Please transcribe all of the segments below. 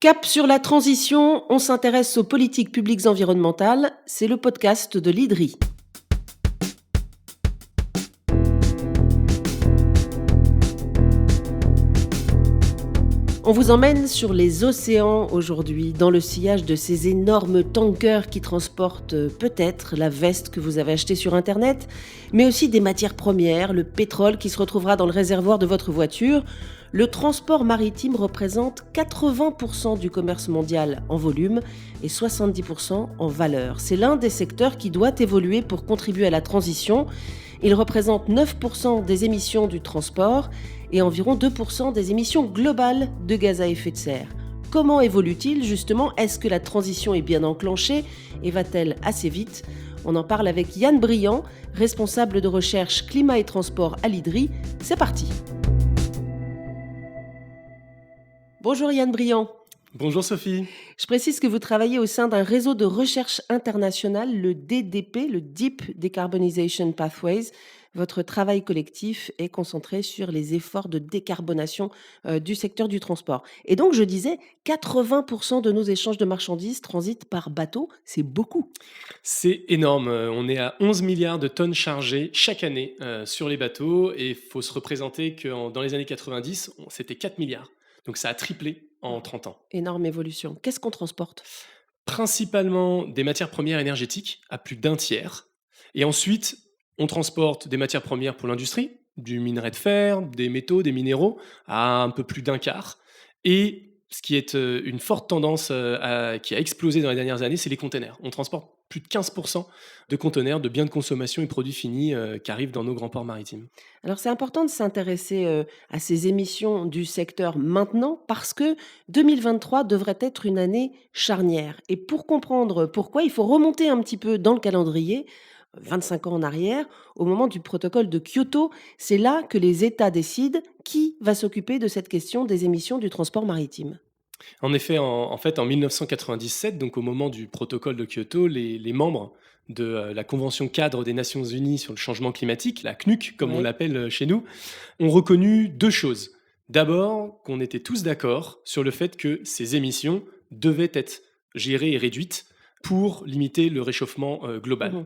Cap sur la transition, on s'intéresse aux politiques publiques environnementales, c'est le podcast de l'IDRI. On vous emmène sur les océans aujourd'hui, dans le sillage de ces énormes tankers qui transportent peut-être la veste que vous avez achetée sur Internet, mais aussi des matières premières, le pétrole qui se retrouvera dans le réservoir de votre voiture. Le transport maritime représente 80% du commerce mondial en volume et 70% en valeur. C'est l'un des secteurs qui doit évoluer pour contribuer à la transition. Il représente 9% des émissions du transport et environ 2% des émissions globales de gaz à effet de serre. Comment évolue-t-il justement ? Est-ce que la transition est bien enclenchée et va-t-elle assez vite ? On en parle avec Yann Briand, responsable de recherche climat et transport à l'IDRI. C'est parti. Bonjour Yann Briand. Bonjour Sophie. Je précise que vous travaillez au sein d'un réseau de recherche international, le DDP, le Deep Decarbonization Pathways. Votre travail collectif est concentré sur les efforts de décarbonation du secteur du transport. Et donc, je disais, 80% de nos échanges de marchandises transitent par bateau. C'est beaucoup. C'est énorme. On est à 11 milliards de tonnes chargées chaque année sur les bateaux et il faut se représenter que dans les années 90, c'était 4 milliards. Donc ça a triplé en 30 ans. Énorme évolution. Qu'est-ce qu'on transporte ? Principalement des matières premières énergétiques à plus d'un tiers. Et ensuite, on transporte des matières premières pour l'industrie, du minerai de fer, des métaux, des minéraux, à un peu plus d'un quart. Et ce qui est une forte tendance qui a explosé dans les dernières années, c'est les containers. On transporte plus de 15% de conteneurs, de biens de consommation et produits finis qui arrivent dans nos grands ports maritimes. Alors c'est important de s'intéresser à ces émissions du secteur maintenant parce que 2023 devrait être une année charnière. Et pour comprendre pourquoi, il faut remonter un petit peu dans le calendrier, 25 ans en arrière, au moment du protocole de Kyoto. C'est là que les États décident qui va s'occuper de cette question des émissions du transport maritime. En effet, en 1997, donc au moment du protocole de Kyoto, les membres de la Convention cadre des Nations Unies sur le changement climatique, la CNUC comme on Ouais. l'appelle chez nous, ont reconnu deux choses. D'abord, qu'on était tous d'accord sur le fait que ces émissions devaient être gérées et réduites pour limiter le réchauffement global. Mhm.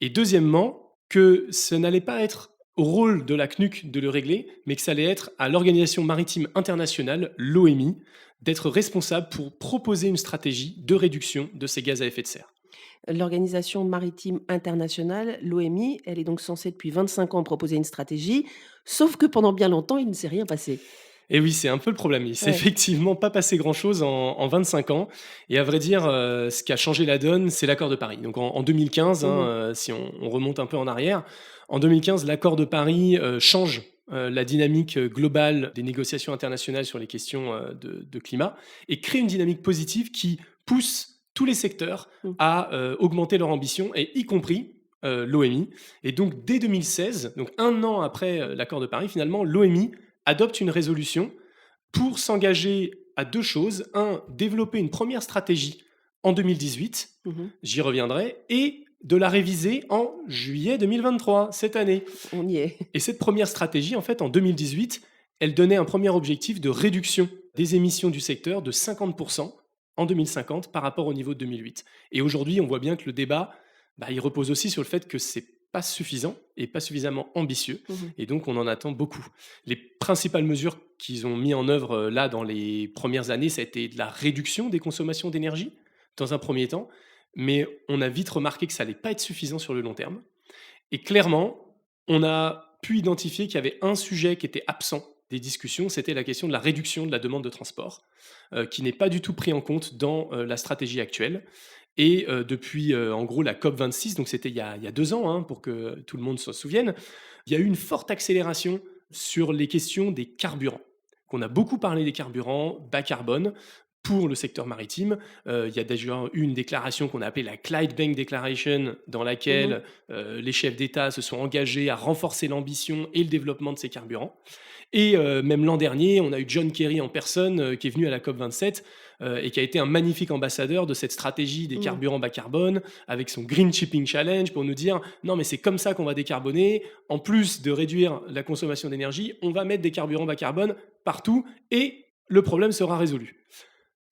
Et deuxièmement, que ce n'allait pas être au rôle de la CNUC de le régler, mais que ça allait être à l'Organisation maritime internationale, l'OMI, d'être responsable pour proposer une stratégie de réduction de ces gaz à effet de serre. L'Organisation maritime internationale, l'OMI, elle est donc censée depuis 25 ans proposer une stratégie, sauf que pendant bien longtemps, il ne s'est rien passé. Et oui, c'est un peu le problème. Il s'est Ouais. effectivement pas passé grand-chose en 25 ans. Et à vrai dire, ce qui a changé la donne, c'est l'accord de Paris. Donc en 2015, Mhm. si on remonte un peu en arrière, en 2015, l'accord de Paris change la dynamique globale des négociations internationales sur les questions de climat et crée une dynamique positive qui pousse tous les secteurs Mhm. à augmenter leur ambition, et y compris l'OMI. Et donc dès 2016, donc un an après l'accord de Paris, finalement, l'OMI adopte une résolution pour s'engager à deux choses. Un, développer une première stratégie en 2018, Mhm. j'y reviendrai, et de la réviser en juillet 2023, cette année. On y est. Et cette première stratégie, en fait, en 2018, elle donnait un premier objectif de réduction des émissions du secteur de 50% en 2050 par rapport au niveau de 2008. Et aujourd'hui, on voit bien que le débat, il repose aussi sur le fait que c'est pas suffisant et pas suffisamment ambitieux. Mhm. Et donc, on en attend beaucoup. Les principales mesures qu'ils ont mis en œuvre là dans les premières années, ça a été de la réduction des consommations d'énergie dans un premier temps. Mais on a vite remarqué que ça allait pas être suffisant sur le long terme. Et clairement, on a pu identifier qu'il y avait un sujet qui était absent des discussions, c'était la question de la réduction de la demande de transport, qui n'est pas du tout pris en compte dans la stratégie actuelle. Et depuis, en gros, la COP26, donc c'était il y a 2 ans, hein, pour que tout le monde s'en souvienne, il y a eu une forte accélération sur les questions des carburants. Qu'on a beaucoup parlé des carburants bas carbone pour le secteur maritime. Il y a déjà eu une déclaration qu'on a appelée la Clydebank Declaration, dans Mhm. laquelle les chefs d'État se sont engagés à renforcer l'ambition et le développement de ces carburants. Et même l'an dernier, on a eu John Kerry en personne qui est venu à la COP27 et qui a été un magnifique ambassadeur de cette stratégie des Mhm. carburants bas carbone avec son Green Shipping Challenge pour nous dire non mais c'est comme ça qu'on va décarboner. En plus de réduire la consommation d'énergie, on va mettre des carburants bas carbone partout et le problème sera résolu.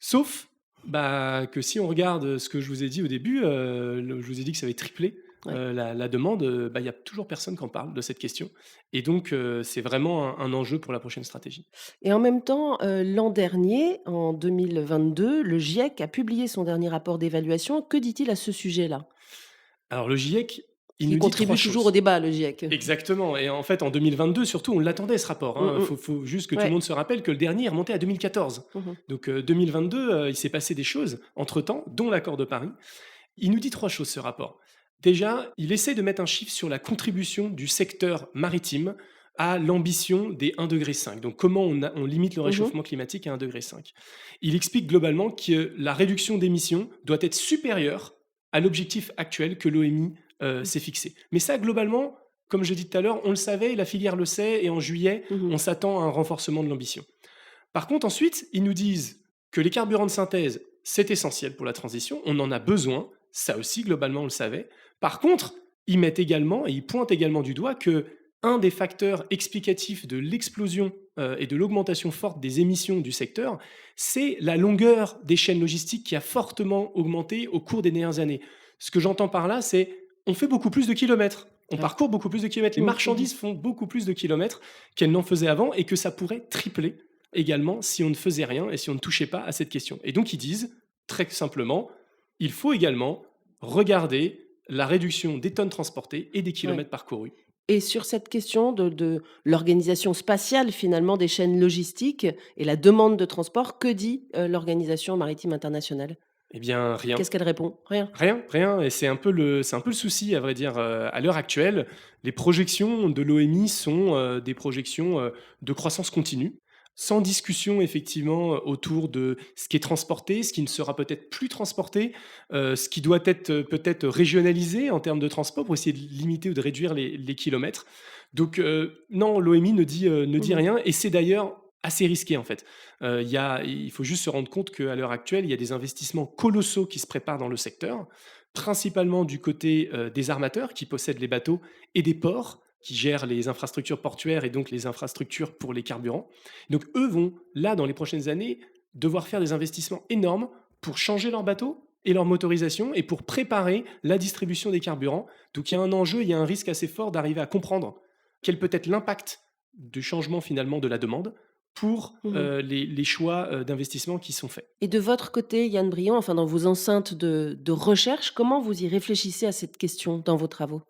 Sauf que si on regarde ce que je vous ai dit au début, je vous ai dit que ça avait triplé Ouais. la demande, il y a toujours personne qui en parle de cette question. Et donc, c'est vraiment un enjeu pour la prochaine stratégie. Et en même temps, l'an dernier, en 2022, le GIEC a publié son dernier rapport d'évaluation. Que dit-il à ce sujet-là? Alors le GIEC, il Qui nous dit trois contribue toujours au choses. débat, le GIEC. Exactement, et en fait, en 2022, surtout, on l'attendait ce rapport, Mmh hein. mh. Faut juste que tout le Ouais. monde se rappelle que le dernier est remonté à 2014. Mmh mh. Donc, 2022, il s'est passé des choses entre-temps, dont l'accord de Paris. Il nous dit 3 choses, ce rapport. Déjà, il essaie de mettre un chiffre sur la contribution du secteur maritime à l'ambition des 1,5 degré. Donc comment on limite le Mmh. réchauffement climatique à 1,5 degré. Il explique globalement que la réduction d'émissions doit être supérieure à l'objectif actuel que l'OMI Mmh. s'est fixé. Mais ça, globalement, comme je dis tout à l'heure, on le savait, la filière le sait, et en juillet, Mmh. on s'attend à un renforcement de l'ambition. Par contre, ensuite, ils nous disent que les carburants de synthèse, c'est essentiel pour la transition, on en a besoin, ça aussi, globalement, on le savait. Par contre, ils mettent également, et ils pointent également du doigt que un des facteurs explicatifs de l'explosion et de l'augmentation forte des émissions du secteur, c'est la longueur des chaînes logistiques qui a fortement augmenté au cours des dernières années. Ce que j'entends par là, c'est on fait beaucoup plus de kilomètres, on Ouais. parcourt beaucoup plus de kilomètres, les Mmh. Mmh. marchandises font beaucoup plus de kilomètres qu'elles n'en faisaient avant, et que ça pourrait tripler également si on ne faisait rien et si on ne touchait pas à cette question. Et donc ils disent, très simplement, il faut également regarder la réduction des tonnes transportées et des Ouais. kilomètres parcourus. Et sur cette question de l'organisation spatiale, finalement, des chaînes logistiques et la demande de transport, que dit, l'Organisation maritime internationale? Eh bien, rien. Qu'est-ce qu'elle répond? Rien? Rien, rien, et c'est un peu le souci, à vrai dire, à l'heure actuelle. Les projections de l'OMI sont, des projections, de croissance continue, sans discussion effectivement, autour de ce qui est transporté, ce qui ne sera peut-être plus transporté, ce qui doit être, peut-être régionalisé en termes de transport pour essayer de limiter ou de réduire les kilomètres. Donc, non, l'OMI ne dit Mmh. rien, et c'est d'ailleurs assez risqué en fait. Il faut juste se rendre compte qu'à l'heure actuelle, il y a des investissements colossaux qui se préparent dans le secteur, principalement du côté des armateurs qui possèdent les bateaux, et des ports qui gèrent les infrastructures portuaires et donc les infrastructures pour les carburants. Donc eux vont, là, dans les prochaines années, devoir faire des investissements énormes pour changer leurs bateaux et leur motorisation, et pour préparer la distribution des carburants. Donc il y a un enjeu, il y a un risque assez fort d'arriver à comprendre quel peut être l'impact du changement finalement de la demande pour Mmh. les choix d'investissement qui sont faits. Et de votre côté, Yann Briand, enfin, dans vos enceintes de recherche, comment vous y réfléchissez à cette question dans vos travaux?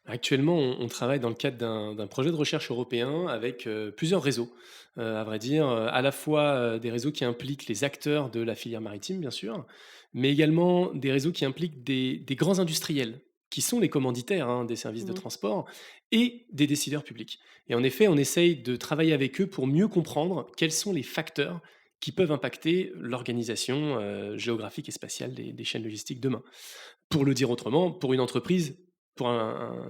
Actuellement, on travaille dans le cadre d'un projet de recherche européen avec plusieurs réseaux. À vrai dire, à la fois des réseaux qui impliquent les acteurs de la filière maritime, bien sûr, mais également des réseaux qui impliquent des grands industriels, qui sont les commanditaires, hein, des services de Mmh. transport, et des décideurs publics. Et en effet, on essaye de travailler avec eux pour mieux comprendre quels sont les facteurs qui peuvent impacter l'organisation géographique et spatiale des chaînes logistiques demain. Pour le dire autrement, pour une entreprise, pour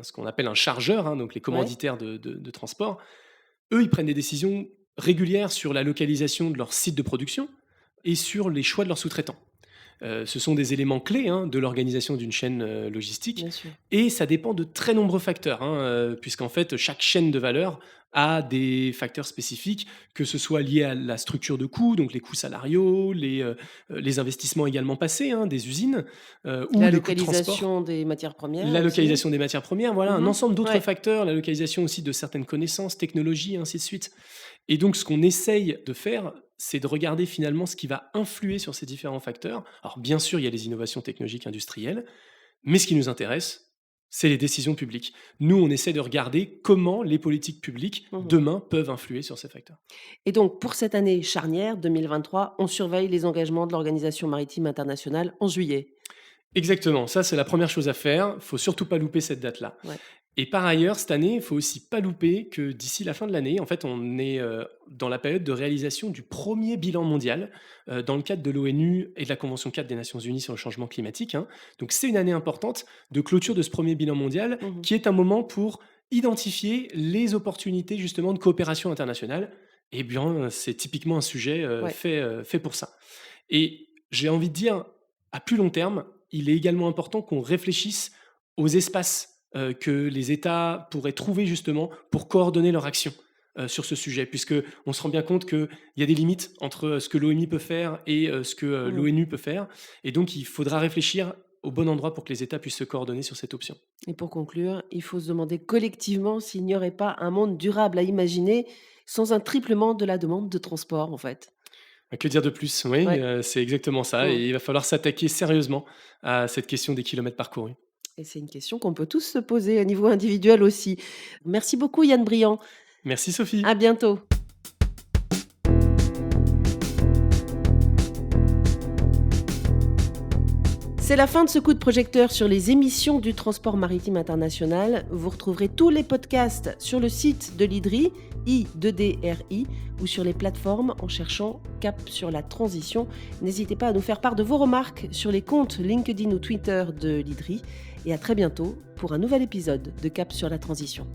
ce qu'on appelle un chargeur, hein, donc les Ouais. commanditaires de transport, eux, ils prennent des décisions régulières sur la localisation de leur site de production et sur les choix de leurs sous-traitants. Ce sont des éléments clés, hein, de l'organisation d'une chaîne logistique, Bien sûr. et ça dépend de très nombreux facteurs, hein, puisqu'en fait, chaque chaîne de valeur a des facteurs spécifiques, que ce soit lié à la structure de coûts, donc les coûts salariaux, les investissements également passés, hein, des usines, ou La les coûts de transport. localisation des matières premières La aussi? localisation des matières premières, voilà, un Mmh. ensemble d'autres Ouais. facteurs, la localisation aussi de certaines connaissances, technologies, et ainsi de suite. Et donc ce qu'on essaye de faire, c'est de regarder finalement ce qui va influer sur ces différents facteurs. Alors bien sûr, il y a les innovations technologiques industrielles, mais ce qui nous intéresse, c'est les décisions publiques. Nous, on essaie de regarder comment les politiques publiques, Mmh. demain, peuvent influer sur ces facteurs. Et donc, pour cette année charnière 2023, on surveille les engagements de l'Organisation maritime internationale en juillet. Exactement, ça c'est la première chose à faire, faut surtout pas louper cette date-là. Ouais. Et par ailleurs, cette année, il faut aussi pas louper que d'ici la fin de l'année, en fait, on est dans la période de réalisation du premier bilan mondial dans le cadre de l'ONU et de la Convention 4 des Nations Unies sur le changement climatique, hein. Donc c'est une année importante de clôture de ce premier bilan mondial, Mmh. qui est un moment pour identifier les opportunités justement de coopération internationale. Et bien, c'est typiquement un sujet Ouais. fait pour ça. Et j'ai envie de dire, à plus long terme, il est également important qu'on réfléchisse aux espaces que les États pourraient trouver justement pour coordonner leur action. sur ce sujet, puisque on se rend bien compte qu'il y a des limites entre ce que l'OMI peut faire et ce que Mmh. l'ONU peut faire. Et donc, il faudra réfléchir au bon endroit pour que les États puissent se coordonner sur cette option. Et pour conclure, il faut se demander collectivement s'il n'y aurait pas un monde durable à imaginer sans un triplement de la demande de transport, en fait. Que dire de plus? Oui, Ouais. c'est exactement ça Mmh. et il va falloir s'attaquer sérieusement à cette question des kilomètres parcourus. Et c'est une question qu'on peut tous se poser au niveau individuel aussi. Merci beaucoup Yann Briand. Merci Sophie. À bientôt. C'est la fin de ce coup de projecteur sur les émissions du transport maritime international. Vous retrouverez tous les podcasts sur le site de l'IDRI, I2DRI, ou sur les plateformes en cherchant Cap sur la transition. N'hésitez pas à nous faire part de vos remarques sur les comptes LinkedIn ou Twitter de l'IDRI. Et à très bientôt pour un nouvel épisode de Cap sur la transition.